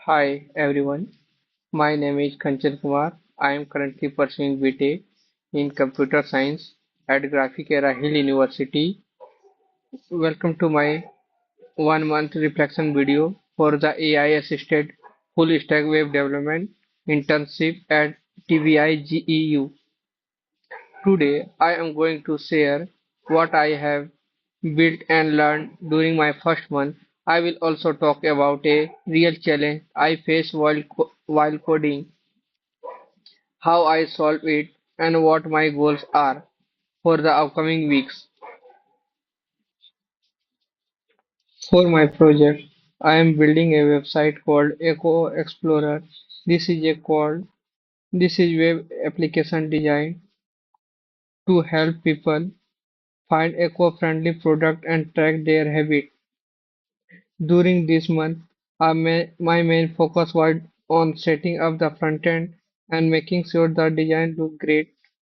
Hi everyone, my name is Kanchan Kumar. I am currently pursuing BTech in Computer Science at Graphicera Hill University. Welcome to my 1 month reflection video for the AI assisted full stack web development internship at TVI GEU. Today I am going to share what I have built and learned during my first month. I will also talk about a real challenge I faced while coding, how I solve it, and what my goals are for the upcoming weeks. For my project, I am building a website called Eco Explorer. This is a called this is web application designed to help people find eco-friendly product and track their habit. During this month, my main focus was on setting up the front end and making sure the design looked great.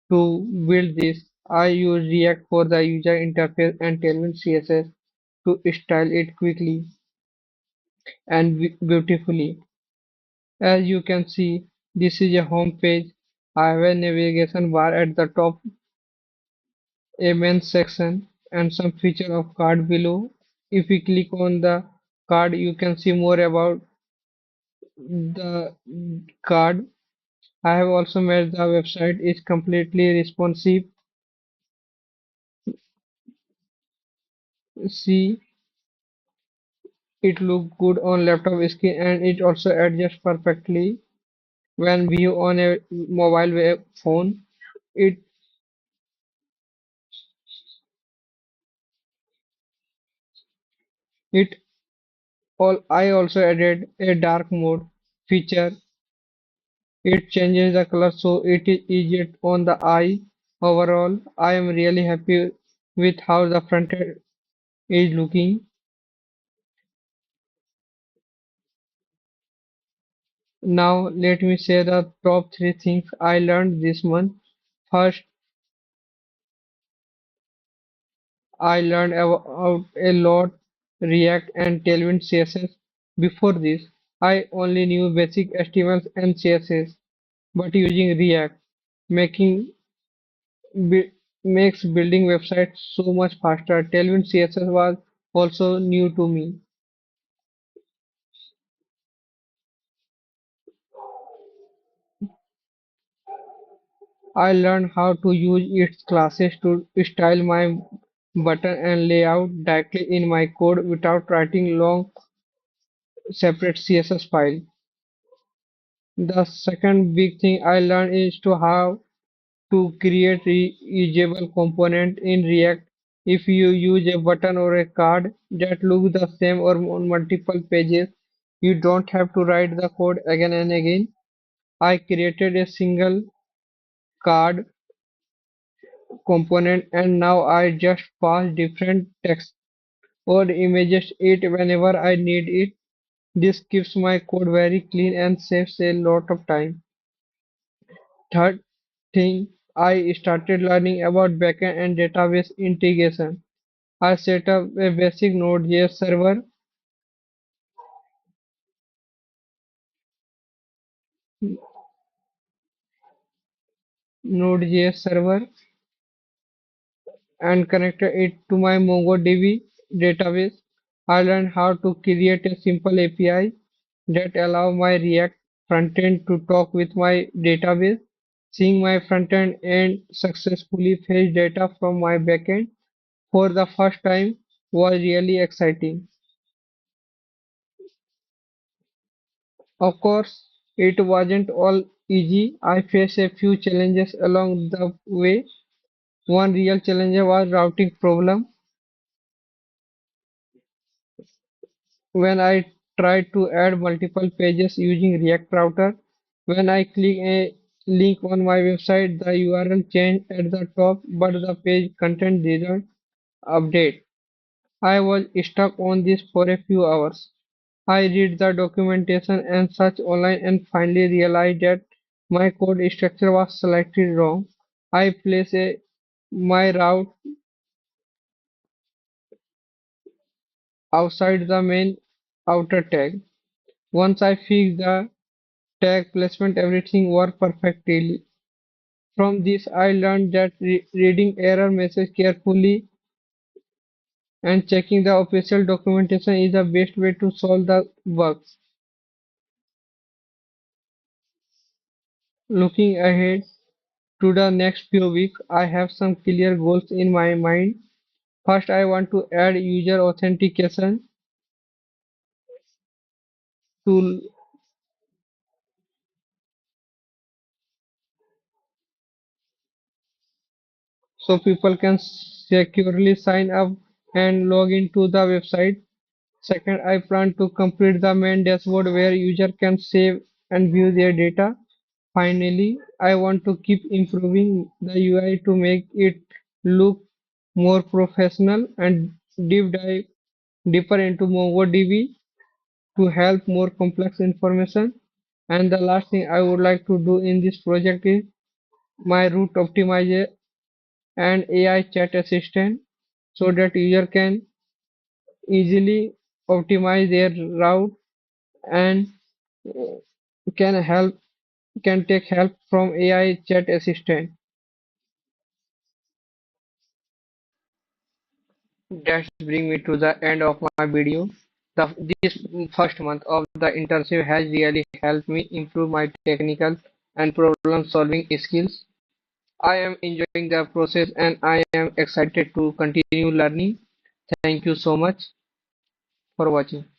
To build this, I use React for the user interface and Tailwind CSS to style it quickly and beautifully. As you can see, this is a home page. I have a navigation bar at the top, a main section, and some feature of card below. If we click on the card, you can see more about the card. I have also made the website is completely responsive. See, it look good on laptop screen and it also adjusts perfectly when view on a mobile phone. It it all I also added a dark mode feature. It changes the color so it is easier on the eye. Overall, I am really happy with how the front end is looking. Now let me share the top three things I learned this month. First, I learned about a lot React and Tailwind CSS. Before this, I only knew basic HTML and CSS, but using React making bu- makes building websites so much faster. Tailwind CSS was also new to me. I learned how to use its classes to style my button and layout directly in my code without writing long separate CSS file. The second big thing I learned is to how to create reusable component in React. If you use a button or a card that looks the same or on multiple pages, you don't have to write the code again and again. I created a single card component and now I just pass different text or images it whenever I need it. This keeps my code very clean and saves a lot of time. Third thing, I started learning about backend and database integration. I set up a basic Node.js server, Node.js server and connected it to my MongoDB database. I learned how to create a simple API that allow my React frontend to talk with my database. Seeing my frontend and successfully fetch data from my backend for the first time was really exciting. Of course, it wasn't all easy. I faced a few challenges along the way. One real challenge was routing problem. When I tried to add multiple pages using React Router, when I click a link on my website, the URL changed at the top, but the page content didn't update. I was stuck on this for a few hours. I read the documentation and search online and finally realized that my code structure was slightly wrong. I placed my route outside the main outer tag. Once I fixed the tag placement, everything worked perfectly. From this, I learned that reading error message carefully and checking the official documentation is the best way to solve the bugs. Looking ahead to the next few weeks, I have some clear goals in my mind. First, I want to add user authentication tool so people can securely sign up and log into the website. Second, I plan to complete the main dashboard where user can save and view their data. Finally, I want to keep improving the UI to make it look more professional and deep dive deeper into MongoDB to help more complex information. And the last thing I would like to do in this project is my route optimizer and AI chat assistant so that user can easily optimize their route and can help can take help from AI chat assistant. That brings me to the end of my video. This first month of the internship has really helped me improve my technical and problem solving skills. I am enjoying the process and I am excited to continue learning. Thank you so much for watching.